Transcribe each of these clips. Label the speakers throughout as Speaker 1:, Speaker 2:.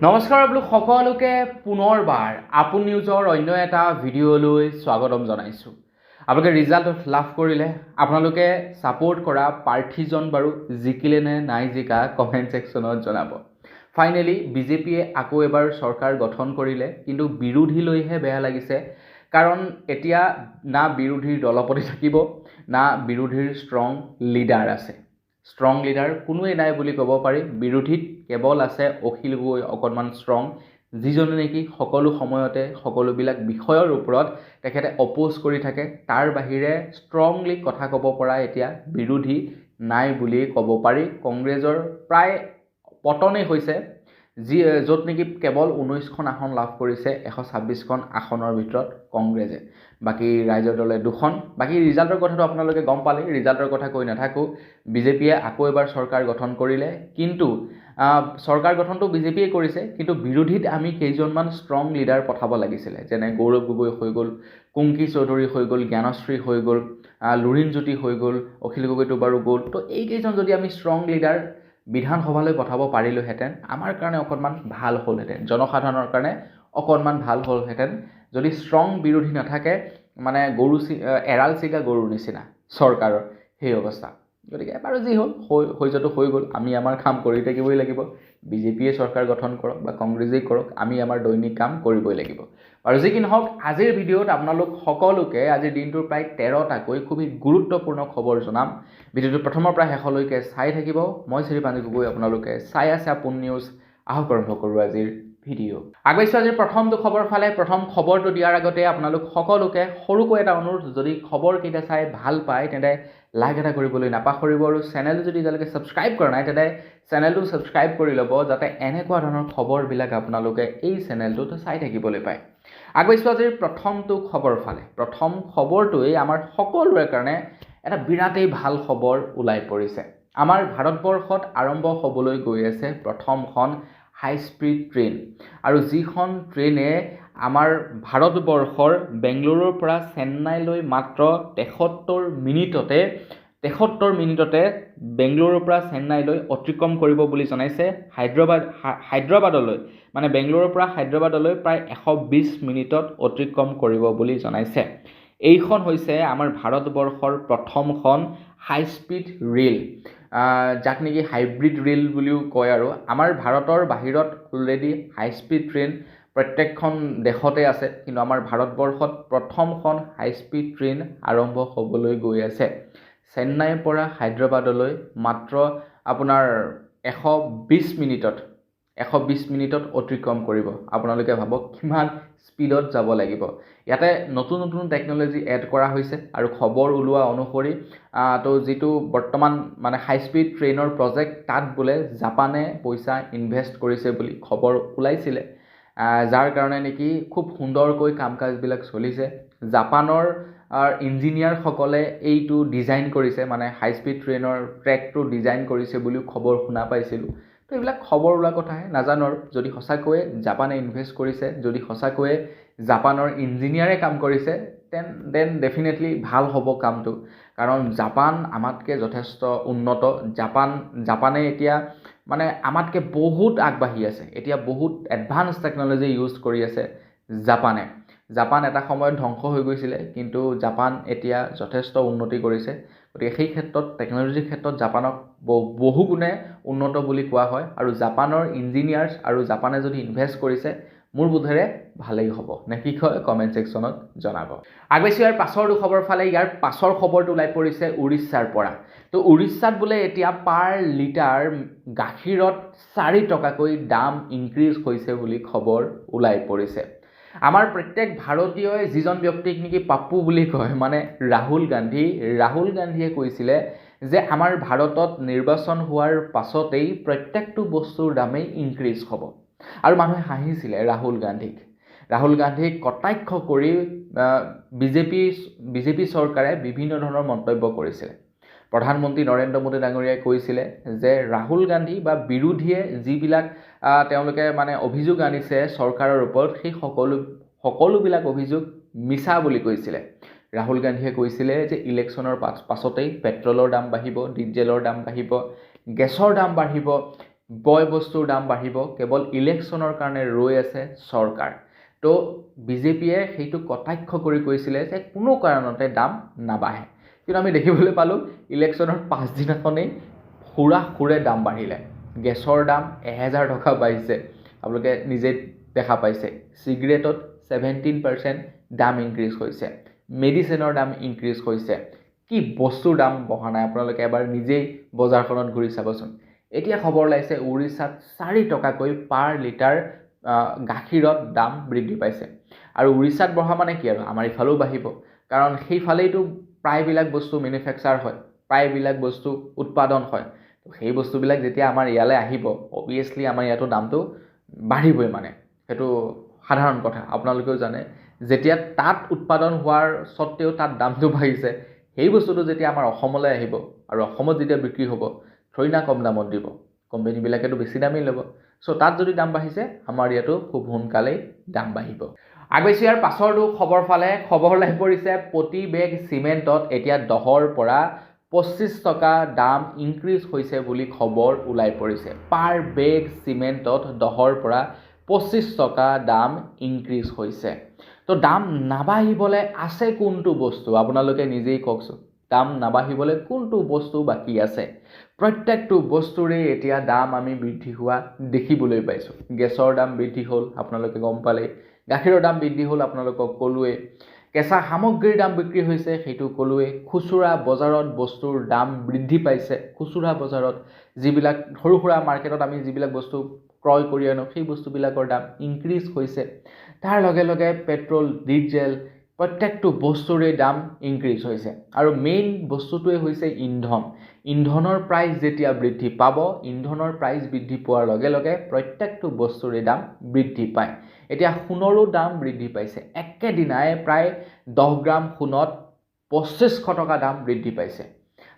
Speaker 1: নমস্কাৰ আপোনালোক সকলোকে পুনৰবাৰ আপোন নিউজৰ অন্য এটা ভিডিঅ'লৈ স্বাগতম জনাইছোঁ। আপোনালোকে ৰিজাল্ট লাভ কৰিলে, আপোনালোকে ছাপোৰ্ট কৰা প্ৰাৰ্থীজন বাৰু জিকিলে নে নাই জিকা কমেণ্ট ছেকশ্যনত জনাব। ফাইনেলি বিজেপিয়ে আকৌ এবাৰ চৰকাৰ গঠন কৰিলে, কিন্তু বিৰোধীলৈহে বেয়া লাগিছে। কাৰণ এতিয়া না বিৰোধীৰ দলপতি থাকিব, না বিৰোধীৰ ষ্ট্ৰং লিডাৰ আছে। ষ্ট্ৰং লিডাৰ কোনোৱেই নাই বুলি ক'ব পাৰি। বিৰোধীত কেৱল আছে অখিল গগৈ অকণমান ষ্ট্ৰং, যিজনে নেকি সকলো সময়তে সকলোবিলাক বিষয়ৰ ওপৰত তেখেতে অপ'জ কৰি থাকে। তাৰ বাহিৰে ষ্ট্ৰংলি কথা ক'ব পৰা এতিয়া বিৰোধী নাই বুলি ক'ব পাৰি। কংগ্ৰেছৰ প্ৰায় পতনেই হৈছে, য'ত নেকি কেৱল 19খন আসন লাভ কৰিছে 126খন আসনৰ ভিতৰত কংগ্ৰেছে। বাকী ৰাইজৰ দলে 2খন। বাকী ৰিজাল্টৰ কথাটো আপোনালোকে গম পালে, ৰিজাল্টৰ কথা কৈ নাথাকোঁ। বিজেপিয়ে আকৌ এবাৰ চৰকাৰ গঠন কৰিলে, কিন্তু চৰকাৰ গঠনটো বিজেপিয়ে কৰিছে, কিন্তু বিৰোধীত আমি কেইজনমান ষ্ট্ৰং লিডাৰ পঠাব লাগিছিলে। যেনে গৌৰৱ গগৈ হৈ গ'ল, কুংকি চৌধুৰী হৈ গ'ল, জ্ঞানশ্ৰী হৈ গ'ল, লুৰিণজ্যোতি হৈ গ'ল, অখিল গগৈটো বাৰু গ'ল। তো এইকেইজন যদি আমি ষ্ট্ৰং লিডাৰ বিধানসভালৈ পঠাব পাৰিলোহেঁতেন, আমাৰ কাৰণে অকণমান ভাল হ'লহেঁতেন, জনসাধাৰণৰ কাৰণে অকণমান ভাল হ'লহেঁতেন। যদি ষ্ট্ৰং বিৰোধী নাথাকে, মানে এৰাল চিগা গৰুৰ নিচিনা চৰকাৰৰ সেই অৱস্থা। গতিকে বাৰু যি হ'ল হৈ যোৱাটো হৈ গ'ল। আমি আমাৰ কাম কৰি থাকিবই লাগিব। বিজেপিয়ে চৰকাৰ গঠন কৰক বা কংগ্ৰেছেই কৰক, আমি আমাৰ দৈনিক কাম কৰিবই লাগিব। আৰু যি কি নহওক, আজিৰ ভিডিঅ'ত আপোনালোক সকলোকে আজিৰ দিনটোৰ প্ৰায় 13টাকৈ খুবেই গুৰুত্বপূৰ্ণ খবৰ জনাম। ভিডিঅ'টো প্ৰথমৰ পৰা শেষলৈকে চাই থাকিব। মই শ্ৰীপাঞ্জি গগৈ, আপোনালোকে চাই আছে আপোন নিউজ। আহক আৰম্ভ কৰোঁ আজিৰ ভিডিঅ'। আগবাঢ়িছোঁ আজিৰ প্ৰথমটো খবৰ ফালে। প্ৰথম খবৰটো দিয়াৰ আগতে আপোনালোক সকলোকে সৰুকৈ এটা অনুৰোধ, যদি খবৰকেইটা চাই ভাল পায় তেন্তে লাইক এটা কৰিবলৈ নাপাহৰিব। আৰু চেনেলটো যদি এতিয়ালৈকে ছাবস্ক্ৰাইব কৰা নাই তেন্তে চেনেলটো ছাবস্ক্ৰাইব কৰি ল'ব, যাতে এনেকুৱা ধৰণৰ খবৰবিলাক আপোনালোকে এই চেনেলটোত চাই থাকিবলৈ পায়। আগবাঢ়িছোঁ আজিৰ প্ৰথমটো খবৰ ফালে। প্ৰথম খবৰটোৱেই আমাৰ সকলোৰে কাৰণে এটা বিৰাটেই ভাল খবৰ ওলাই পৰিছে। আমাৰ ভাৰতবৰ্ষত আৰম্ভ হ'বলৈ গৈ আছে প্ৰথমখন হাই স্পীড ট্ৰেইন, আৰু যিখন ট্ৰেইনে আমাৰ ভাৰতবৰ্ষৰ বেংগলুৰুৰ পৰা চেন্নাইলৈ মাত্ৰ 73 মিনিটতে বেংগলুৰুৰ পৰা চেন্নাইলৈ অতিক্ৰম কৰিব বুলি জনাইছে। হায়দৰাবাদলৈ মানে বেংগলুৰুৰ পৰা হায়দৰাবাদলৈ প্ৰায় 120 মিনিটত অতিক্ৰম কৰিব বুলি জনাইছে। এইখন হৈছে আমাৰ ভাৰতবৰ্ষৰ প্ৰথমখন হাই স্পীড ৰেল, যাক নেকি হাইব্ৰিড ৰেল বুলিও কয়। আৰু আমাৰ ভাৰতৰ বাহিৰত অলৰেডি হাই স্পীড ট্ৰেইন প্ৰত্যেকখন দেশতে আছে, কিন্তু আমাৰ ভাৰতবৰ্ষত প্ৰথমখন হাই স্পীড ট্ৰেইন আৰম্ভ হ'বলৈ গৈ আছে। চেন্নাইৰ পৰা হায়দৰাবাদলৈ মাত্ৰ আপোনাৰ 120 মিনিটত অতিক্ৰম কৰিব। আপোনালোকে ভাবক কিমান স্পীডত যাব লাগিব। ইয়াতে নতুন নতুন টেকন'লজি এড কৰা হৈছে, আৰু খবৰ ওলোৱা অনুসৰি তো যিটো বৰ্তমান মানে হাই স্পীড ট্ৰেইনৰ প্ৰজেক্ট, তাত বোলে জাপানে পইচা ইনভেষ্ট কৰিছে বুলি খবৰ ওলাইছিলে, যাৰ কাৰণে নেকি খুব সুন্দৰকৈ কাম কাজবিলাক চলিছে। জাপানৰ ইঞ্জিনিয়াৰসকলে এইটো ডিজাইন কৰিছে, মানে হাই স্পীড ট্ৰেইনৰ ট্ৰেকটো ডিজাইন কৰিছে বুলিও খবৰ শুনা পাইছিলোঁ। তো এইবিলাক খবৰ ওলোৱা কথাহে, নাজানো আৰু যদি সঁচাকৈয়ে জাপানে ইনভেষ্ট কৰিছে, যদি সঁচাকৈয়ে জাপানৰ ইঞ্জিনিয়াৰে কাম কৰিছে, দেন ডেফিনেটলি ভাল হ'ব কামটো। কাৰণ জাপান আমাতকৈ যথেষ্ট উন্নত। জাপানে এতিয়া মানে আমাতকৈ বহুত আগবাঢ়ি আছে, এতিয়া বহুত এডভান্স টেকন'লজি ইউজ কৰি আছে জাপান এটা সময়ত ধ্বংস হৈ গৈছিলে, কিন্তু জাপান এতিয়া যথেষ্ট উন্নতি কৰিছে। গতিকে সেই ক্ষেত্ৰত টেকন'লজিৰ ক্ষেত্ৰত জাপানক বহুগুণে উন্নত বুলি কোৱা হয়। আৰু জাপানৰ ইঞ্জিনিয়াৰ্ছ আৰু জাপানে যদি ইনভেষ্ট কৰিছে, মোৰ বোধেৰে ভালেই হ'ব। নে কি কয় কমেণ্ট ছেকশ্যনত জনাব। আগবাঢ়িছোঁ ইয়াৰ পাছৰটো খবৰ ফালে। ইয়াৰ পাছৰ খবৰটো ওলাই পৰিছে উৰিষ্যাৰ পৰা। তো উৰিষ্যাত বোলে এতিয়া পাৰ লিটাৰ গাখীৰত 4 টকাকৈ দাম ইনক্ৰিজ হৈছে বুলি খবৰ ওলাই পৰিছে। আমাৰ প্ৰত্যেক ভাৰতীয়ই যিজন ব্যক্তিক নেকি পাপ্পু বুলি কয়, মানে ৰাহুল গান্ধীয়ে কৈছিলে যে আমাৰ ভাৰতত নিৰ্বাচন হোৱাৰ পাছতেই প্ৰত্যেকটো বস্তুৰ দামেই ইনক্ৰিজ হ'ব। আৰু মানুহে হাঁহিছিলে ৰাহুল গান্ধীক কটাক্ষ কৰি বিজেপি চৰকাৰে বিভিন্ন ধৰণৰ মন্তব্য কৰিছিলে। প্ৰধানমন্ত্ৰী নৰেন্দ্ৰ মোদী ডাঙৰীয়াই কৈছিলে যে ৰাহুল গান্ধী বা বিৰোধীয়ে যিবিলাক তেওঁলোকে মানে অভিযোগ আনিছে চৰকাৰৰ ওপৰত, সেই সকলোবিলাক অভিযোগ মিছা বুলি কৈছিলে। ৰাহুল গান্ধীয়ে কৈছিলে যে ইলেকশ্যনৰ পাছতেই পেট্ৰলৰ দাম বাঢ়িব, ডিজেলৰ দাম বাঢ়িব, গেছৰ দাম বাঢ়িব, বয় বস্তুৰ দাম বাঢ়িব কেৱল ইলেকশ্যনৰ কাৰণে ৰৈ আছে চৰকাৰ তো বিজেপিয়ে সেইটো কটাক্ষ কৰি কৈছিলে যে কোনো কাৰণতে দাম নাবাঢ়ে কিন্তু আমি দেখিবলৈ পালোঁ ইলেকশ্যনৰ পাছদিনাখনেই সুৰে দাম বাঢ়িলে গেছৰ দাম 1000 টকা বাঢ়িছে আপোনালোকে নিজে দেখা পাইছে চিগাৰেটত 17% দাম ইনক্ৰিজ হৈছে মেডিচিনৰ দাম ইনক্ৰিজ হৈছে কি বস্তুৰ দাম বঢ়া নাই আপোনালোকে এবাৰ নিজেই বজাৰখনত ঘূৰি চাবচোন এতিয়া খবৰ লাইছে উৰিষ্যাত 4 টকাকৈ পাৰ লিটাৰ গাখীৰত দাম বৃদ্ধি পাইছে আৰু উৰিষ্যাত বঢ়া মানে কি আৰু আমাৰ ইফালেও বাঢ়িব কাৰণ সেইফালেইতো প্ৰায়বিলাক বস্তু মেনুফেকচাৰ হয় প্ৰায়বিলাক বস্তু উৎপাদন হয় তো সেই বস্তুবিলাক যেতিয়া আমাৰ ইয়ালৈ আহিব অবভিয়াছলি আমাৰ ইয়াতো দামটো বাঢ়িবই মানে সেইটো সাধাৰণ কথা আপোনালোকেও জানে যেতিয়া তাত উৎপাদন হোৱাৰ সত্ত্বেও তাত দামটো বাঢ়িছে সেই বস্তুটো যেতিয়া আমাৰ অসমলৈ আহিব আৰু অসমত যেতিয়া বিক্ৰী হ'ব থৈ না কম দামত দিব কোম্পানীবিলাকেতো বেছি দামেই ল'ব চ' তাত যদি দাম বাঢ়িছে আমাৰ ইয়াতো খুব সোনকালেই দাম বাঢ়িব আগবাইছোঁ ইয়াৰ পাছৰটো খবৰ ফালে খবৰ লাই পৰিছে প্ৰতি বেগ চিমেণ্টত এতিয়া 10ৰ পৰা 25 টকা দাম ইনক্ৰিজ হৈছে বুলি খবৰ ওলাই পৰিছে পাৰ বেগ চিমেণ্টত 10ৰ পৰা 25 টকা দাম ইনক্ৰিজ হৈছে তো দাম নাবাঢ়িবলৈ আছে কোনটো বস্তু আপোনালোকে নিজেই কওকচোন দাম নাবাঢ়িবলৈ কোনটো বস্তু বাকী আছে প্ৰত্যেকটো বস্তুৰে এতিয়া দাম আমি বৃদ্ধি হোৱা দেখিবলৈ পাইছোঁ গেছৰ দাম বৃদ্ধি হ'ল আপোনালোকে গম পালে গাখীৰৰ দাম বৃদ্ধি হ'ল আপোনালোকক ক'লোৱে কেঁচা সামগ্ৰীৰ দাম বিক্ৰী হৈছে সেইটো ক'লোৱে খুচুৰা বজাৰত বস্তুৰ দাম বৃদ্ধি পাইছে খুচুৰা বজাৰত যিবিলাক সৰু সুৰা মাৰ্কেটত আমি যিবিলাক বস্তু ক্ৰয় কৰি আনো সেই বস্তুবিলাকৰ দাম ইনক্ৰিজ হৈছে তাৰ লগে লগে পেট্ৰল ডিজেল প্ৰত্যেকটো বস্তুৰে দাম ইনক্ৰিজ হৈছে আৰু মেইন বস্তুটোৱে হৈছে ইন্ধনৰ প্ৰাইচ যেতিয়া বৃদ্ধি পাব ইন্ধনৰ প্ৰাইচ বৃদ্ধি পোৱাৰ লগে লগে প্ৰত্যেকটো বস্তুৰে দাম বৃদ্ধি পায় এতিয়া সোণৰো দাম বৃদ্ধি পাইছে একেদিনাই প্ৰায় 10 গ্ৰাম সোণত 2500 টকা দাম বৃদ্ধি পাইছে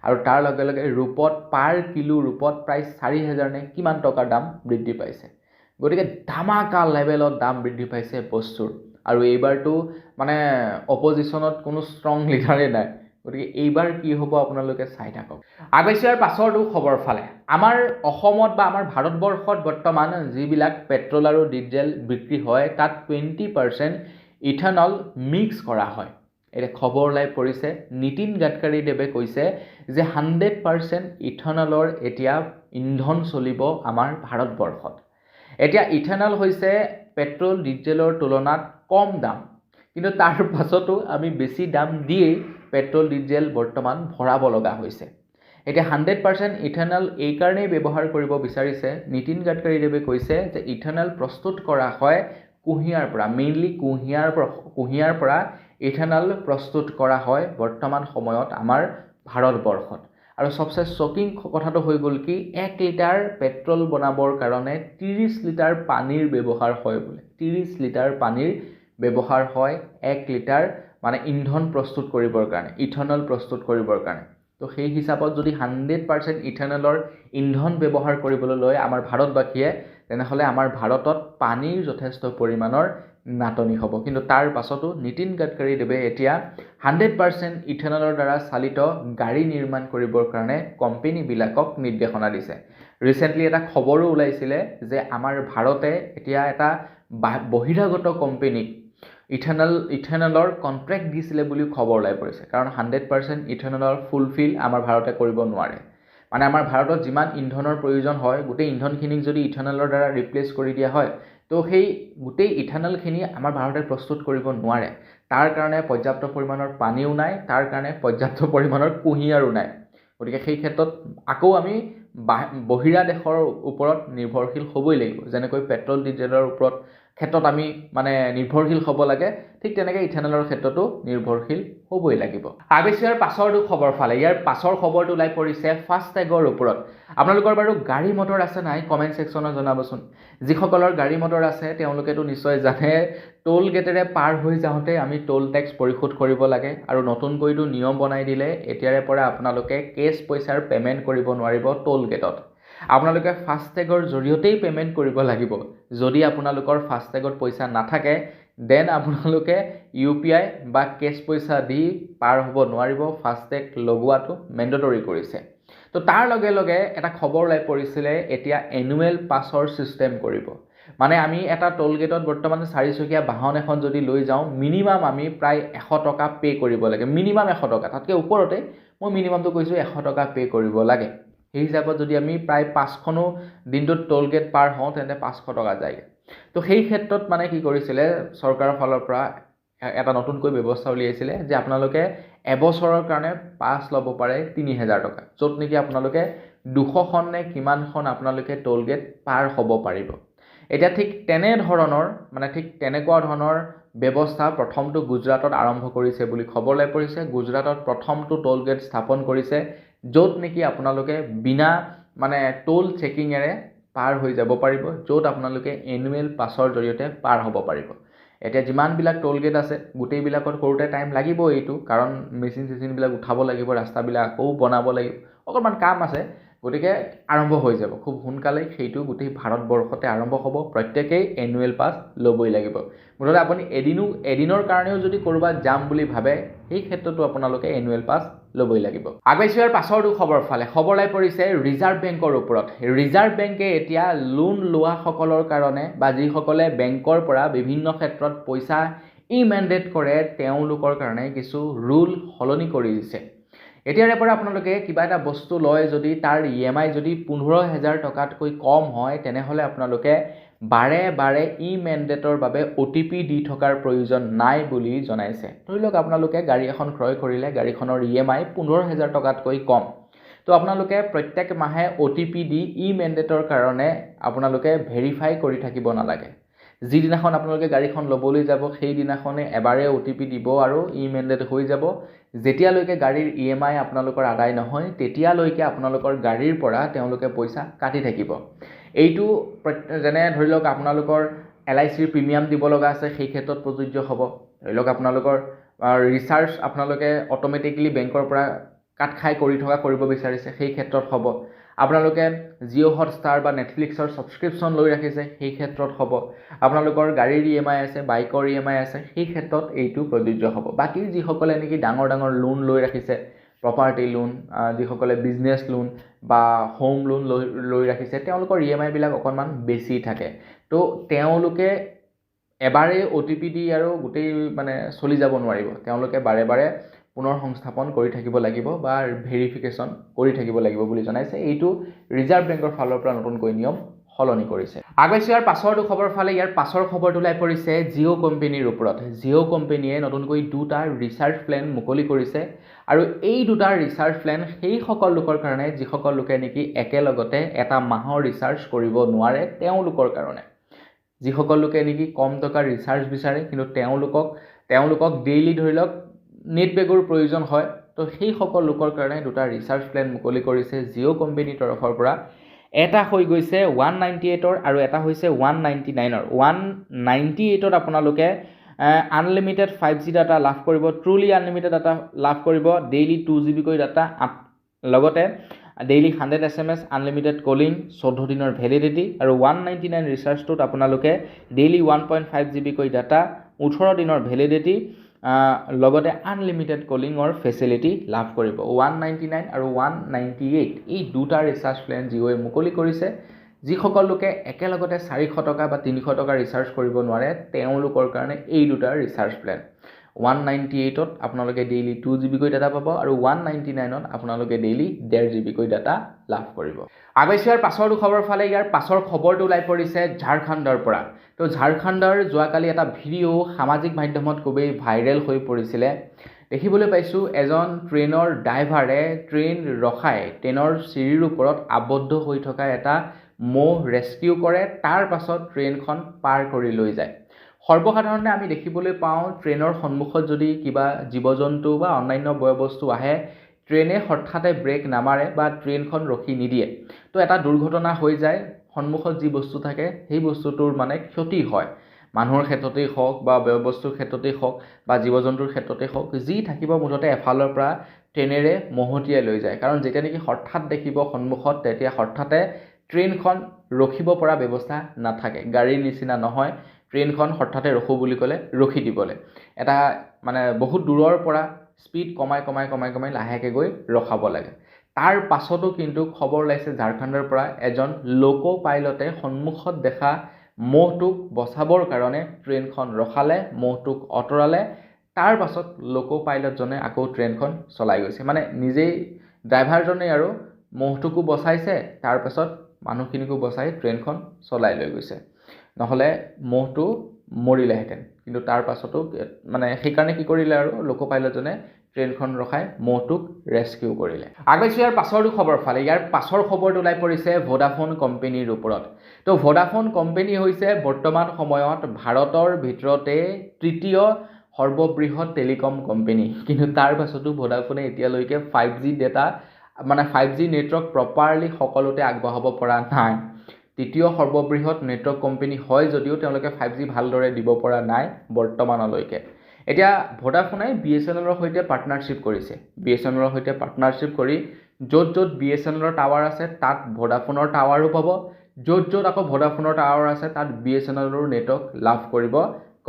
Speaker 1: আৰু তাৰ লগে লগে ৰূপত পাৰ কিলো ৰূপত প্ৰায় 4000 নে কিমান টকাৰ দাম বৃদ্ধি পাইছে গতিকে ধামাকা লেভেলত দাম বৃদ্ধি পাইছে বস্তুৰ আৰু এইবাৰটো মানে অপজিশ্যনত কোনো ষ্ট্ৰং লিডাৰে নাই গতিকে এইবাৰ কি হ'ব আপোনালোকে চাই থাকক আগবাইছোঁ ইয়াৰ পাছৰটো খবৰ ফালে আমাৰ অসমত বা আমাৰ ভাৰতবৰ্ষত বৰ্তমান যিবিলাক পেট্ৰল আৰু ডিজেল বিক্ৰী হয় তাত 20% ইথানল মিক্স কৰা হয় এটা খবৰ ওলাই পৰিছে নীতিন গাডকাৰী দেৱে কৈছে যে 100% ইথানলৰ এতিয়া ইন্ধন চলিব আমাৰ ভাৰতবৰ্ষত এতিয়া ইথানল হৈছে পেট্ৰল ডিজেলৰ তুলনাত কম দাম কিন্তু তাৰ পাছতো আমি বেছি দাম দিয়ে পেট্ৰল ডিজেল বৰ্তমান ভৰাব লগা হৈছে এতিয়া 100% ইথানল এই কাৰণেই ব্যৱহাৰ কৰিব বিচাৰিছে নীতিন গাডকাৰী দেৱে কৈছে যে ইথানল প্ৰস্তুত কৰা হয় কুঁহিয়াৰ পৰা মেইনলি কুঁহিয়াৰ পৰা ইথানল প্ৰস্তুত কৰা হয় বৰ্তমান সময়ত আমাৰ ভাৰতবৰ্ষত আৰু সবচে শ্বকিং কথাটো হৈ গ'ল কি 1 লিটাৰ পেট্ৰল বনাবৰ কাৰণে 30 লিটাৰ পানীৰ ব্যৱহাৰ হয় বোলে 30 লিটাৰ পানীৰ ব্যৱহাৰ হয় 1 লিটাৰ মানে ইন্ধন প্ৰস্তুত কৰিবৰ কাৰণে ইথানল প্ৰস্তুত কৰিবৰ কাৰণে তো সেই হিচাপত যদি 100% ইথানলৰ ইন্ধন ব্যৱহাৰ কৰিবলৈ লয় আমাৰ ভাৰতবাসীয়ে তেনেহ'লে আমাৰ ভাৰতত পানীৰ যথেষ্ট পৰিমাণৰ নাটনি হ'ব কিন্তু তাৰ পাছতো নীতিন গাডকাৰী দেৱে এতিয়া 100% ইথানলৰ দ্বাৰা চালিত গাড়ী নিৰ্মাণ কৰিবৰ কাৰণে কোম্পানীবিলাকক নিৰ্দেশনা দিছে ৰিসেন্টলি এটা খবৰো ওলাইছিলে যে আমাৰ ভাৰতে এতিয়া এটা বহিৰাগত কোম্পানীক ইথানলৰ কন্ট্ৰেক্ট দিছিলে বুলি খবৰ ওলাই পৰিছে কাৰণ 100% ইথানলৰ ফুলফিল আমাৰ ভাৰতে কৰিব নোৱাৰে মানে আমাৰ ভাৰতত যিমান ইন্ধনৰ প্ৰয়োজন হয় গোটেই ইন্ধনখিনিক যদি ইথানলৰ দ্বাৰা ৰিপ্লেস কৰি দিয়া হয় তো সেই গোটেই ইথানলখিনি আমাৰ ভাৰতে প্ৰস্তুত কৰিব নোৱাৰে তাৰ কাৰণে পৰ্যাপ্ত পৰিমাণৰ পানীও নাই তাৰ কাৰণে পৰ্যাপ্ত পৰিমাণৰ কুঁহিয়াৰো নাই গতিকে সেই ক্ষেত্ৰত আকৌ আমি বহিৰা দেশৰ ওপৰত নিৰ্ভৰশীল হ'বই লাগিব যেনেকৈ পেট্ৰল ডিজেলৰ ওপৰত ক্ষেত্ৰত আমি মানে নিৰ্ভৰশীল হ'ব লাগে ঠিক তেনেকৈ ইথানলৰ ক্ষেত্ৰতো নিৰ্ভৰশীল হ'বই লাগিব আগবাইছোঁ ইয়াৰ পাছৰটো খবৰ ফালে ইয়াৰ পাছৰ খবৰটো ওলাই পৰিছে ফাষ্টেগৰ ওপৰত আপোনালোকৰ বাৰু গাড়ী মটৰ আছে নাই কমেণ্ট ছেকশ্যনত জনাবচোন যিসকলৰ গাড়ী মটৰ আছে তেওঁলোকেতো নিশ্চয় জানে টোল গেটেৰে পাৰ হৈ যাওঁতে আমি টোল টেক্স পৰিশোধ কৰিব লাগে আৰু নতুনকৈতো নিয়ম বনাই দিলে এতিয়াৰে পৰা আপোনালোকে কেছ পইচাৰ পে'মেণ্ট কৰিব নোৱাৰিব টোল গেটত আপোনালোকে ফাষ্টেগৰ জৰিয়তেই পে'মেণ্ট কৰিব লাগিব যদি আপোনালোকৰ ফাষ্টেগত পইচা নাথাকে দেন আপোনালোকে UPI বা কেছ পইচা দি পাৰ হ'ব নোৱাৰিব ফাষ্টেগ লগোৱাটো মেণ্ডেটৰী কৰিছে তো তাৰ লগে লগে এটা খবৰ ওলাই পৰিছিলে এতিয়া এনুৱেল পাছৰ ছিষ্টেম কৰিব মানে আমি এটা টোল গেটত বৰ্তমান 4 চকীয়া বাহন এখন যদি লৈ যাওঁ মিনিমাম আমি প্ৰায় 100 টকা পে কৰিব লাগে মিনিমাম 100 টকা তাতকৈ ওপৰতে মই মিনিমামটো কৈছোঁ 100 টকা পে কৰিব লাগে সেই হিচাপত যদি আমি প্ৰায় 5খনো দিনটোত টোল গেট পাৰ হওঁ তেন্তে 500 টকা যায় তো সেই ক্ষেত্ৰত মানে কি কৰিছিলে চৰকাৰৰ ফালৰ পৰা এটা নতুনকৈ ব্যৱস্থা উলিয়াইছিলে যে আপোনালোকে এবছৰৰ কাৰণে পাছ ল'ব পাৰে 3000 টকা য'ত নেকি আপোনালোকে 200খন নে কিমানখন আপোনালোকে টোল গেট পাৰ হ'ব পাৰিব এতিয়া ঠিক তেনেকুৱা ধৰণৰ ব্যৱস্থা প্ৰথমটো গুজৰাটত আৰম্ভ কৰিছে বুলি খবৰ লৈ পৰিছে গুজৰাটত প্ৰথমটো টোল গেট স্থাপন কৰিছে য'ত নেকি আপোনালোকে বিনা মানে টোল চেকিঙেৰে পাৰ হৈ যাব পাৰিব য'ত আপোনালোকে এনুৱেল পাছৰ জৰিয়তে পাৰ হ'ব পাৰিব এতিয়া যিমানবিলাক টোল গেট আছে গোটেইবিলাকত কৰোঁতে টাইম লাগিব এইটো কাৰণ মেচিনবিলাক উঠাব লাগিব ৰাস্তাবিলাক আকৌ বনাব লাগিব অকণমান কাম আছে গতিকে আৰম্ভ হৈ যাব খুব সোনকালেই সেইটো গোটেই ভাৰতবৰ্ষতে আৰম্ভ হ'ব প্ৰত্যেকেই এনুৱেল পাছ ল'বই লাগিব মুঠতে আপুনি এদিনৰ কাৰণেও যদি ক'ৰবাত যাম বুলি ভাবে সেই ক্ষেত্ৰতো আপোনালোকে এনুৱেল পাছ ল'বই লাগিব আগবাইছোঁ ইয়াৰ পাছৰটো খবৰ ফালে খবৰ লাই পৰিছে ৰিজাৰ্ভ বেংকৰ ওপৰত ৰিজাৰ্ভ বেংকে এতিয়া লোন লোৱাসকলৰ কাৰণে বা যিসকলে বেংকৰ পৰা বিভিন্ন ক্ষেত্ৰত পইচা মেণ্ডেট কৰে তেওঁলোকৰ কাৰণে কিছু ৰুল সলনি কৰি দিছে এতিয়াৰে পৰা আপোনালোকে কিবা এটা বস্তু লয় যদি তাৰ EMI যদি 15000 টকাতকৈ কম হয় তেনেহ'লে আপোনালোকে বাৰে মেণ্ডেটৰ বাবে OTP দি থকাৰ প্ৰয়োজন নাই বুলি জনাইছে ধৰি লওক আপোনালোকে গাড়ী এখন ক্ৰয় কৰিলে গাড়ীখনৰ EMI 15000 টকাতকৈ কম তো আপোনালোকে প্ৰত্যেক মাহে OTP দি মেণ্ডেটৰ কাৰণে আপোনালোকে ভেৰিফাই কৰি থাকিব নালাগে যিদিনাখন আপোনালোকে গাড়ীখন ল'বলৈ যাব সেই দিনাখনে এবাৰে OTP দিব আৰু মেণ্ডেট হৈ যাব যেতিয়ালৈকে গাড়ীৰ EMI আপোনালোকৰ আদায় নহয় তেতিয়ালৈকে আপোনালোকৰ গাড়ীৰ পৰা তেওঁলোকে পইচা কাটি থাকিব এইটো যেনে ধৰি লওক আপোনালোকৰ LICৰ প্ৰিমিয়াম দিব লগা আছে সেই ক্ষেত্ৰত প্ৰযোজ্য হ'ব ধৰি লওক আপোনালোকৰ ৰিচাৰ্জ আপোনালোকে অটোমেটিকলি বেংকৰ পৰা কাট খাই কৰিব বিচাৰিছে সেই ক্ষেত্ৰত হ'ব আপোনালোকে জিঅ' হটষ্টাৰ বা নেটফ্লিক্সৰ ছাবস্ক্ৰিপশ্যন লৈ ৰাখিছে সেই ক্ষেত্ৰত হ'ব আপোনালোকৰ গাড়ীৰ EMI আছে বাইকৰ EMI আছে সেই ক্ষেত্ৰত এইটো প্ৰযোজ্য হ'ব বাকী যিসকলে নেকি ডাঙৰ লোন লৈ ৰাখিছে প্ৰপাৰ্টি লোন যিসকলে বিজনেছ লোন বা হোম লোন লৈ ৰাখিছে তেওঁলোকৰ EMI বিলাক অকণমান বেছি থাকে তো তেওঁলোকে এবাৰে OTP দি আৰু গোটেই মানে চলি যাব নোৱাৰিব তেওঁলোকে বাৰে পুনৰ সংস্থাপন কৰি থাকিব লাগিব বা ভেৰিফিকেশ্যন কৰি থাকিব লাগিব বুলি জনাইছে এইটো ৰিজাৰ্ভ বেংকৰ ফালৰ পৰা নতুনকৈ নিয়ম সলনি কৰিছে আগবাইছোঁ ইয়াৰ পাছৰটো খবৰ ফালে ইয়াৰ পাছৰ খবৰটো ওলাই পৰিছে জিঅ' কোম্পানীৰ ওপৰত জিঅ' কোম্পানীয়ে নতুনকৈ 2টা ৰিচাৰ্জ প্লেন মুকলি কৰিছে আৰু এই 2টা ৰিচাৰ্জ প্লেন সেইসকল লোকৰ কাৰণে যিসকল লোকে নেকি একেলগতে এটা মাহৰ ৰিচাৰ্জ কৰিব নোৱাৰে তেওঁলোকৰ কাৰণে যিসকল লোকে নেকি কম টকাৰ ৰিচাৰ্জ বিচাৰে কিন্তু তেওঁলোকক ডেইলি ধৰি লওক নেট পেকৰ প্ৰয়োজন হয় তো সেইসকল লোকৰ কাৰণে 2টা ৰিচাৰ্জ প্লেন মুকলি কৰিছে জিঅ' কোম্পানীৰ তৰফৰ পৰা এটা হৈ গৈছে 198ৰ আৰু এটা হৈছে 199ৰ 198ত আপোনালোকে আনলিমিটেড 5G ডাটা লাভ কৰিব ট্ৰুলি আনলিমিটেড ডাটা লাভ কৰিব ডেইলি 2GB কৈ ডাটা লগতে ডেইলি 100 SMS আনলিমিটেড কলিং 14 দিনৰ ভেলিডিটি আৰু 199 ৰিচাৰ্জটোত আপোনালোকে ডেইলি 1.5GB কৈ ডাটা 18 দিনৰ ভেলিডিটি লগতে আনলিমিটেড কলিঙৰ ফেচিলিটি লাভ কৰিব 199 আৰু 198 এই 2টা ৰিচাৰ্জ প্লেন জিঅ'য়ে মুকলি কৰিছে যিসকল লোকে একেলগতে 400 টকা বা 300 টকা ৰিচাৰ্জ কৰিব নোৱাৰে তেওঁলোকৰ কাৰণে এই 2টা ৰিচাৰ্জ প্লেন 198ত আপোনালোকে ডেইলি 2GB কৈ ডাটা পাব আৰু 199ত আপোনালোকে ডেইলি 1.5GB কৈ ডাটা লাভ কৰিব আগবাইছোঁ ইয়াৰ পাছৰটো খবৰ ফালে ইয়াৰ পাছৰ খবৰটো ওলাই পৰিছে ঝাৰখণ্ডৰ পৰা তো ঝাৰখণ্ডৰ যোৱাকালি এটা ভিডিঅ' সামাজিক মাধ্যমত খুবেই ভাইৰেল হৈ পৰিছিলে দেখিবলৈ পাইছোঁ এজন ট্ৰেইনৰ ড্ৰাইভাৰে ট্ৰেইন ৰখাই ট্ৰেইনৰ চিৰিৰ ওপৰত আবদ্ধ হৈ থকা এটা মহ ৰেস্কিউ কৰে তাৰ পাছত ট্ৰেইনখন পাৰ কৰি লৈ যায় সৰ্বসাধাৰণতে আমি দেখিবলৈ পাওঁ ট্ৰেইনৰ সন্মুখত যদি কিবা জীৱ-জন্তু বা অন্যান্য বস্তু আহে ট্ৰেইনে হঠাতে ব্ৰেক নামাৰে বা ট্ৰেইনখন ৰখি নিদিয়ে তো এটা দুৰ্ঘটনা হৈ যায় সন্মুখত যি বস্তু থাকে সেই বস্তুটোৰ মানে ক্ষতি হয় মানুহৰ ক্ষেত্ৰতেই হওক বা বস্তুৰ ক্ষেত্ৰতেই হওক বা জীৱ-জন্তুৰ ক্ষেত্ৰতেই হওক যি থাকিব মুঠতে এফালৰ পৰা ট্ৰেইনেৰে মহতিয়াই লৈ যায় কাৰণ যেতিয়া নেকি হঠাৎ দেখিব সন্মুখত তেতিয়া হঠাতে ট্ৰেইনখন ৰখিব পৰা ব্যৱস্থা নাথাকে গাড়ীৰ নিচিনা নহয় ট্ৰেইনখন হঠাতে ৰখো বুলি ক'লে ৰখি দিবলৈ এটা মানে বহুত দূৰৰ পৰা স্পীড কমাই লাহেকৈ গৈ ৰখাব লাগে তাৰ পাছতো কিন্তু খবৰ ওলাইছে ঝাৰখণ্ডৰ পৰা এজন লোকো পাইলটে সন্মুখত দেখা মহটোক বচাবৰ কাৰণে ট্ৰেইনখন ৰখালে, মহটোক আঁতৰালে। তাৰ পাছত লোকো পাইলটজনে আকৌ ট্ৰেইনখন চলাই গৈছে। মানে নিজেই ড্ৰাইভাৰজনে আৰু মহটোকো বচাইছে, তাৰ পাছত মানুহখিনিকো বচাই ট্ৰেইনখন চলাই লৈ গৈছে। নহ'লে মহটো মৰিলেহেঁতেন। কিন্তু তাৰ পাছতো মানে সেইকাৰণে কি কৰিলে আৰু লোকো পাইলটজনে ট্ৰেইনখন ৰখাই মহটোক ৰেস্কিউ কৰিলে। আগবাঢ়িছোঁ ইয়াৰ পাছৰটো খবৰ ফালে। ইয়াৰ পাছৰ খবৰটো ওলাই পৰিছে ভোডাফোন কোম্পানীৰ ওপৰত। তো ভোডাফোন কোম্পানী হৈছে বৰ্তমান সময়ত ভাৰতৰ ভিতৰতে তৃতীয় সৰ্ববৃহৎ টেলিকম কোম্পানী। কিন্তু তাৰ পাছতো ভোডাফোনে এতিয়ালৈকে 5G ডেটা মানে 5G নেটৱৰ্ক প্ৰপাৰলি সকলোতে আগবঢ়াব পৰা নাই। তৃতীয় সৰ্ববৃহৎ নেটৱৰ্ক কোম্পানী হয় যদিও তেওঁলোকে 5G ভালদৰে দিব পৰা নাই বৰ্তমানলৈকে। এতিয়া ভোডাফোনে BSNLৰ সৈতে পাৰ্টনাৰশ্বিপ কৰিছে। BSNLৰ সৈতে পাৰ্টনাৰশ্বিপ কৰি য'ত য'ত BSNLৰ টাৱাৰ আছে তাত ভোডাফোনৰ টাৱাৰো পাব, য'ত য'ত আকৌ ভোডাফোনৰ টাৱাৰ আছে তাত BSNLৰ নেটৱৰ্ক লাভ কৰিব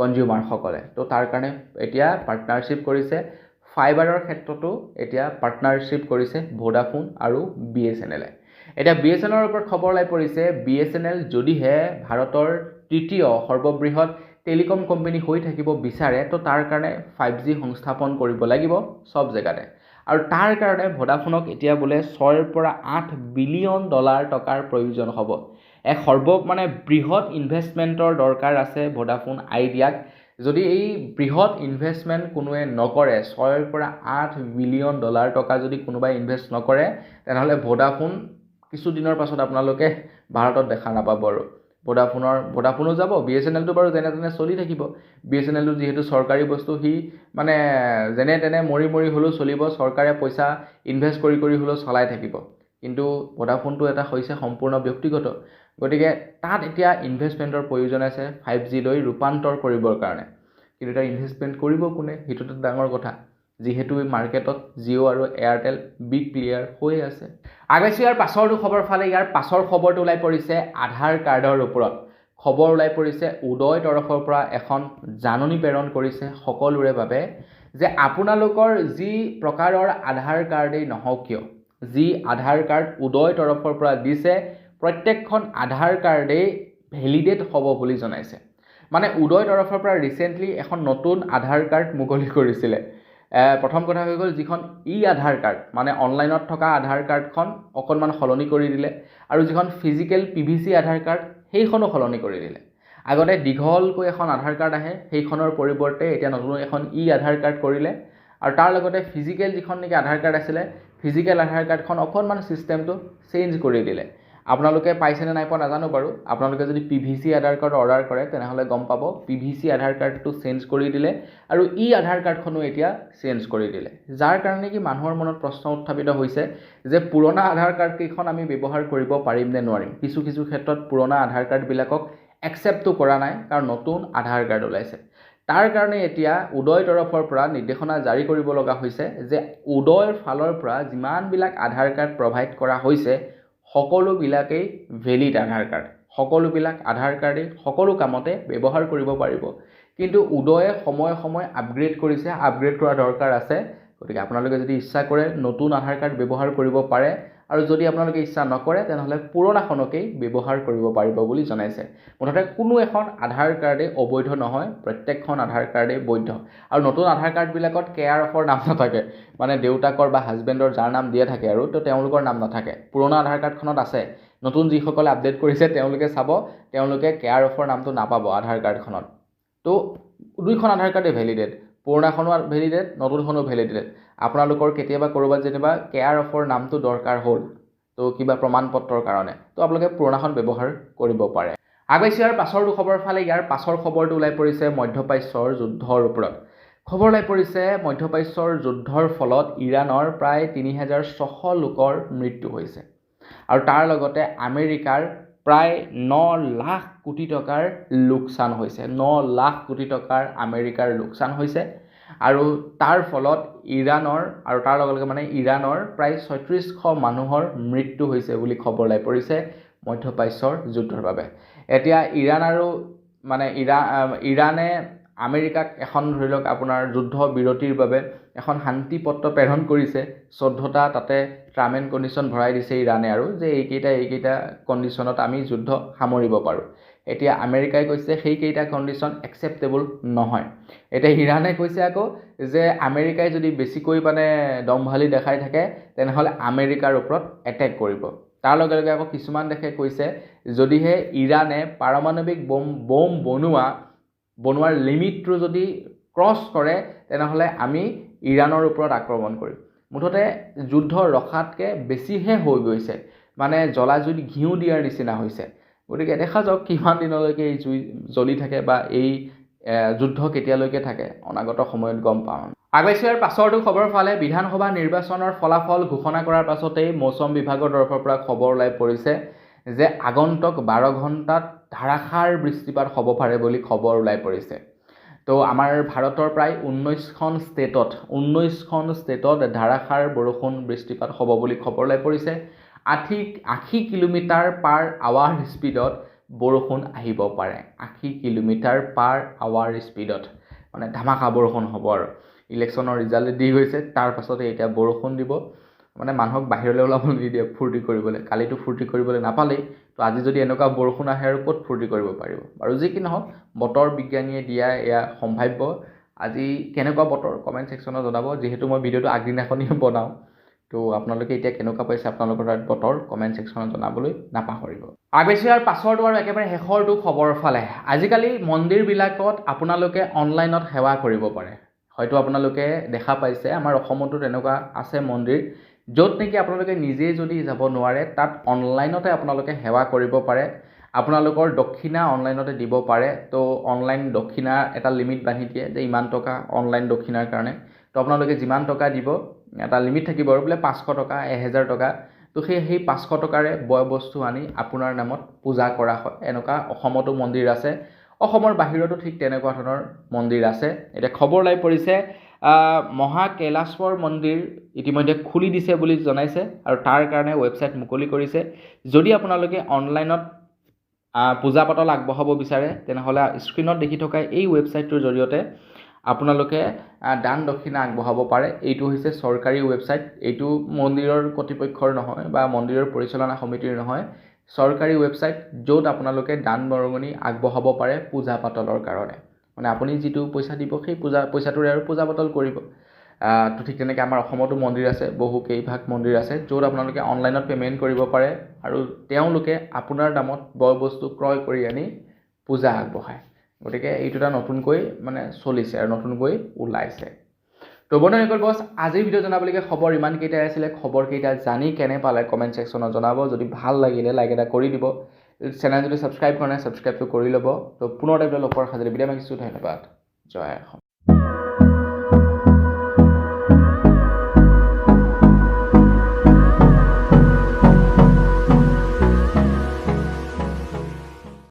Speaker 1: কনজিউমাৰসকলে। তো তাৰ কাৰণে এতিয়া পাৰ্টনাৰশ্বিপ কৰিছে। ফাইবাৰৰ ক্ষেত্ৰতো এতিয়া পাৰ্টনাৰশ্বিপ কৰিছে ভোডাফোন আৰু BSNLে। এতিয়া BSNLৰ ওপৰত খবৰ ওলাই পৰিছে, BSNL যদিহে ভাৰতৰ তৃতীয় সৰ্ববৃহৎ টেলিকম কোম্পানী হৈ থাকিব বিচাৰে তো তাৰ কাৰণে 5G সংস্থাপন কৰিব লাগিব সব জেগাতে। আৰু তাৰ কাৰণে ভোডাফোনক এতিয়া বোলে 6 পৰা 8 বিলিয়ন ডলাৰ টকাৰ প্ৰয়োজন হ'ব। এক মানে বৃহৎ ইনভেষ্টমেণ্টৰ দৰকাৰ আছে ভোডাফোন আইডিয়াক। যদি এই বৃহৎ ইনভেষ্টমেণ্ট কোনোৱে নকৰে, 6 পৰা 8 বিলিয়ন ডলাৰ টকা যদি কোনোবাই ইনভেষ্ট নকৰে, তেনেহ'লে ভোডাফোন কিছুদিনৰ পাছত আপোনালোকে ভাৰতত দেখা নাপাব আৰু। ভোডাফোনো যাব, BSNLটো বাৰু যেনে তেনে চলি থাকিব। BSNLটো যিহেতু চৰকাৰী বস্তু, সি মানে যেনে তেনে মৰি হ'লেও চলিব, চৰকাৰে পইচা ইনভেষ্ট কৰি হ'লেও চলাই থাকিব। কিন্তু ভোডাফোনটো এটা হৈছে সম্পূৰ্ণ ব্যক্তিগত। গতিকে তাত এতিয়া ইনভেষ্টমেণ্টৰ প্ৰয়োজন আছে 5G লৈ ৰূপান্তৰ কৰিবৰ কাৰণে। কিন্তু এটা ইনভেষ্টমেণ্ট কৰিব কোনে, সেইটোতো ডাঙৰ কথা। যিহেতু মাৰ্কেটত জিঅ' আৰু এয়াৰটেল বিগ প্লেয়াৰ হৈ আছে। আগবাঢ়িছোঁ ইয়াৰ পাছৰটো খবৰ ফালে। ইয়াৰ পাছৰ খবৰটো ওলাই পৰিছে আধাৰ কাৰ্ডৰ ওপৰত। খবৰ ওলাই পৰিছে উদয় তৰফৰ পৰা এখন জাননী প্ৰেৰণ কৰিছে সকলোৰে বাবে যে আপোনালোকৰ যি প্ৰকাৰৰ আধাৰ কাৰ্ডেই নহওক কিয়, যি আধাৰ কাৰ্ড উদয় তৰফৰ পৰা দিছে প্ৰত্যেকখন আধাৰ কাৰ্ডেই ভেলিডেট হ'ব বুলি জনাইছে। মানে উদয় তৰফৰ পৰা ৰিচেণ্টলি এখন নতুন আধাৰ কাৰ্ড মুকলি কৰিছিলে। প্ৰথম কথা হৈ গ'ল যিখন আধাৰ কাৰ্ড মানে অনলাইনত থকা আধাৰ কাৰ্ডখন অকণমান সলনি কৰি দিলে, আৰু যিখন ফিজিকেল PVC আধাৰ কাৰ্ড সেইখনো সলনি কৰি দিলে। আগতে দীঘলকৈ এখন আধাৰ কাৰ্ড আহে, সেইখনৰ পৰিৱৰ্তে এতিয়া নতুন এখন আধাৰ কাৰ্ড কৰিলে। আৰু তাৰ লগতে ফিজিকেল যিখন নেকি আধাৰ কাৰ্ড আছিলে, ফিজিকেল আধাৰ কাৰ্ডখন অকণমান ছিষ্টেমটো চেঞ্জ কৰি দিলে। আপোনালোকে পাইছেনে নাই পোৱা নাজানো বাৰু। আপোনালোকে যদি PVC আধাৰ কাৰ্ড অৰ্ডাৰ কৰে তেনেহ'লে গম পাব PVC আধাৰ কাৰ্ডটো চেঞ্জ কৰি দিলে আৰু আধাৰ কাৰ্ডখনো এতিয়া চেঞ্জ কৰি দিলে। যাৰ কাৰণে কি মানুহৰ মনত প্ৰশ্ন উত্থাপিত হৈছে যে পুৰণা আধাৰ কাৰ্ডকেইখন আমি ব্যৱহাৰ কৰিব পাৰিম নে নোৱাৰিম। কিছু ক্ষেত্ৰত পুৰণা আধাৰ কাৰ্ডবিলাকক একচেপ্টটো কৰা নাই, কাৰণ নতুন আধাৰ কাৰ্ড ওলাইছে। তাৰ কাৰণে এতিয়া উদয় তৰফৰ পৰা নিৰ্দেশনা জাৰি কৰিব লগা হৈছে যে উদয়ৰ ফালৰ পৰা যিমানবিলাক আধাৰ কাৰ্ড প্ৰভাইড কৰা হৈছে সকলোবিলাকেই ভেলিড আধাৰ কাৰ্ড। সকলোবিলাক আধাৰ কাৰ্ডেই সকলো কামতে ব্যৱহাৰ কৰিব পাৰিব। কিন্তু উদয়ে সময়ে আপগ্ৰেড কৰিছে, আপগ্ৰেড কৰা দৰকাৰ আছে। গতিকে আপোনালোকে যদি ইচ্ছা কৰে নতুন আধাৰ কাৰ্ড ব্যৱহাৰ কৰিব পাৰে, আৰু যদি আপোনালোকে ইচ্ছা নকৰে তেনেহ'লে পুৰণাখনকেই ব্যৱহাৰ কৰিব পাৰিব বুলি জনাইছে। মুঠতে কোনো এখন আধাৰ কাৰ্ডেই অবৈধ নহয়, প্ৰত্যেকখন আধাৰ কাৰ্ডেই বৈধ। আৰু নতুন আধাৰ কাৰ্ডবিলাকত কেয়াৰ অফৰ নাম নাথাকে, মানে দেউতাকৰ বা হাজবেণ্ডৰ যাৰ নাম দিয়া থাকে আৰু তো তেওঁলোকৰ নাম নাথাকে। পুৰণা আধাৰ কাৰ্ডখনত আছে। নতুন যিসকলে আপডেট কৰিছে তেওঁলোকে চাব, তেওঁলোকে কেয়াৰ অফৰ নামটো নাপাব আধাৰ কাৰ্ডখনত। তো দুইখন আধাৰ কাৰ্ডেই ভেলিডেট, পুৰণাখনো ভেলিডেট, নতুনখনো ভেলিডেট। আপোনালোকৰ কেতিয়াবা ক'ৰবাত যেনিবা কেয়াৰ অফৰ নামটো দৰকাৰ হ'ল তো কিবা প্ৰমাণ পত্ৰৰ কাৰণে, তো আপোনালোকে পুৰণাখন ব্যৱহাৰ কৰিব পাৰে। আগবাঢ়িছোঁ ইয়াৰ পাছৰটো খবৰ ফালে। ইয়াৰ পাছৰ খবৰটো ওলাই পৰিছে মধ্যপ্ৰাচ্যৰ যুদ্ধৰ ওপৰত। খবৰ ওলাই পৰিছে মধ্যপ্ৰাচ্যৰ যুদ্ধৰ ফলত ইৰাণৰ প্ৰায় 3600 লোকৰ মৃত্যু হৈছে, আৰু তাৰ লগতে আমেৰিকাৰ প্ৰায় 9 লাখ কোটি টকাৰ লোকচান হৈছে। 9 লাখ কোটি টকাৰ আমেৰিকাৰ লোকচান হৈছে, আৰু তাৰ ফলত ইৰাণৰ আৰু তাৰ লগে মানে ইৰাণৰ প্ৰায় 3600 মানুহৰ মৃত্যু হৈছে বুলি খবৰ ওলাই পৰিছে মধ্যপ্ৰাচ্যৰ যুদ্ধৰ বাবে। এতিয়া ইৰাণ আৰু মানে ইৰাণে আমেৰিকাক এখন ধৰি লওক আপোনাৰ যুদ্ধ বিৰতিৰ বাবে এখন শান্তি পত্ৰ প্ৰেৰণ কৰিছে 14টা তাতে টাৰ্ম এণ্ড কণ্ডিশ্যন ভৰাই দিছে ইৰাণে আৰু যে এইকেইটা কণ্ডিশ্যনত আমি যুদ্ধ সামৰিব পাৰোঁ এতিয়া আমেৰিকাই কৈছে সেইকেইটা কণ্ডিশ্যন একচেপ্টেবল নহয় এতিয়া ইৰাণে কৈছে আকৌ যে আমেৰিকাই যদি বেছিকৈ মানে দমভালি দেখাই থাকে তেনেহ'লে আমেৰিকাৰ ওপৰত এটেক কৰিব তাৰ লগে লগে আকৌ কিছুমান দেশে কৈছে যদিহে ইৰাণে পাৰমাণৱিক বম বনোৱাৰ লিমিটটো যদি ক্ৰছ কৰে তেনেহ'লে আমি ইৰাণৰ ওপৰত আক্ৰমণ কৰিম মুঠতে যুদ্ধ ৰখাতকৈ বেছিহে হৈ গৈছে মানে জ্বলাজুইত ঘিউ দিয়াৰ নিচিনা হৈছে গতিকে দেখা যাওক কিমান দিনলৈকে এই জুই জ্বলি থাকে বা এই যুদ্ধ কেতিয়ালৈকে থাকে অনাগত সময়ত গম পাম আগবাইছোঁ ইয়াৰ পাছৰটো খবৰ ফালে বিধানসভা নিৰ্বাচনৰ ফলাফল ঘোষণা কৰাৰ পাছতেই মৌচম বিভাগৰ তৰফৰ পৰা খবৰ ওলাই পৰিছে যে আগন্তুক 12 ঘণ্টাত ধাৰাসাৰ বৃষ্টিপাত হ'ব পাৰে বুলি খবৰ ওলাই পৰিছে তো আমাৰ ভাৰতৰ প্ৰায় 19খন ষ্টেটত ধাৰাসাৰ বৰষুণ বৃষ্টিপাত হ'ব বুলি খবৰ ওলাই পৰিছে 80 কিলোমিটাৰ পাৰ আৱাৰ স্পীডত বৰষুণ আহিব পাৰে 80 কিলোমিটাৰ পাৰ আৱাৰ স্পীডত মানে ধামাকা বৰষুণ হ'ব আৰু ইলেকশ্যনৰ ৰিজাল্ট দি গৈছে তাৰ পাছতে এতিয়া বৰষুণ দিব মানে মানুহক বাহিৰলৈ ওলাবলৈ নিদিয়ে ফূৰ্তি কৰিবলৈ কালিতো ফূৰ্তি কৰিবলৈ নাপালেই তো আজি যদি এনেকুৱা বৰষুণ আহে আৰু ক'ত ফূৰ্তি কৰিব পাৰিব আৰু যি কি নহওক বতৰ বিজ্ঞানীয়ে দিয়া এয়া সম্ভাৱ্য আজি কেনেকুৱা বতৰ কমেণ্ট ছেকশ্যনত জনাব যিহেতু মই ভিডিঅ'টো আগদিনাখনেই বনাওঁ তো আপোনালোকে এতিয়া কেনেকুৱা পাইছে আপোনালোকৰ তাত বতৰ কমেণ্ট ছেকশ্যনত জনাবলৈ নাপাহৰিব আগবাইছোঁ ইয়াৰ পাছৰটো আৰু একেবাৰে শেষৰটো খবৰ ফালে আজিকালি মন্দিৰবিলাকত আপোনালোকে অনলাইনত সেৱা কৰিব পাৰে হয়তো আপোনালোকে দেখা পাইছে আমাৰ অসমতো তেনেকুৱা আছে মন্দিৰ য'ত নেকি আপোনালোকে নিজে যদি যাব নোৱাৰে তাত অনলাইনতে আপোনালোকে সেৱা কৰিব পাৰে আপোনালোকৰ দক্ষিণা অনলাইনতে দিব পাৰে তো অনলাইন দক্ষিণা এটা লিমিট বান্ধি দিয়ে যে ইমান টকা অনলাইন দক্ষিণাৰ কাৰণে তো আপোনালোকে যিমান টকা দিব এটা লিমিট থাকিব আৰু বোলে 500 টকা 1000 টকা তো সেই 500 টকাৰে বয় বস্তু আনি আপোনাৰ নামত পূজা কৰা হয় এনেকুৱা অসমতো মন্দিৰ আছে অসমৰ বাহিৰতো ঠিক তেনেকুৱা ধৰণৰ মন্দিৰ আছে এতিয়া খবৰ ওলাই পৰিছে মহা কৈলাশ্বৰ মন্দিৰ ইতিমধ্যে খুলি দিছে বুলি জনাইছে আৰু তাৰ কাৰণে ৱেবছাইট মুকলি কৰিছে যদি আপোনালোকে অনলাইনত পূজা পাতল আগবঢ়াব বিচাৰে তেনেহ'লে স্ক্ৰীনত দেখি থকা এই ৱেবছাইটটোৰ জৰিয়তে আপোনালোকে দান দক্ষিণা আগবঢ়াব পাৰে এইটো হৈছে চৰকাৰী ৱেবছাইট এইটো মন্দিৰৰ কৰ্তৃপক্ষৰ নহয় বা মন্দিৰৰ পৰিচালনা সমিতিৰ নহয় চৰকাৰী ৱেবছাইট য'ত আপোনালোকে দান বৰঙণি আগবঢ়াব পাৰে পূজা পাতলৰ কাৰণে মানে আপুনি যিটো পইচা দিব সেই পইচাটোৰে আৰু পূজা পাতল কৰিব তো ঠিক তেনেকৈ আমাৰ অসমতো মন্দিৰ আছে বহু কেইভাগ মন্দিৰ আছে য'ত আপোনালোকে অনলাইনত পে'মেণ্ট কৰিব পাৰে আৰু তেওঁলোকে আপোনাৰ দামত বয় বস্তু ক্ৰয় কৰি আনি পূজা আগবঢ়ায় গতিকে এইটো এটা নতুনকৈ মানে চলিছে আৰু নতুনকৈ ওলাইছে তো বন্ধুসকল বছ আজিৰ ভিডিঅ' জনাবলগীয়া খবৰ ইমানকেইটাই আছিলে খবৰকেইটা জানি কেনে পালে কমেণ্ট ছেকশ্যনত জনাব যদি ভাল লাগিলে লাইক এটা কৰি দিব চেনেল যদি ছাবস্ক্ৰাইব কৰা নাই ছাবস্ক্ৰাইবটো কৰি ল'ব তো পুনৰ এটা লগ পোৱাৰ সাজে বিদায় মাগিছোঁ ধন্যবাদ জয় অসম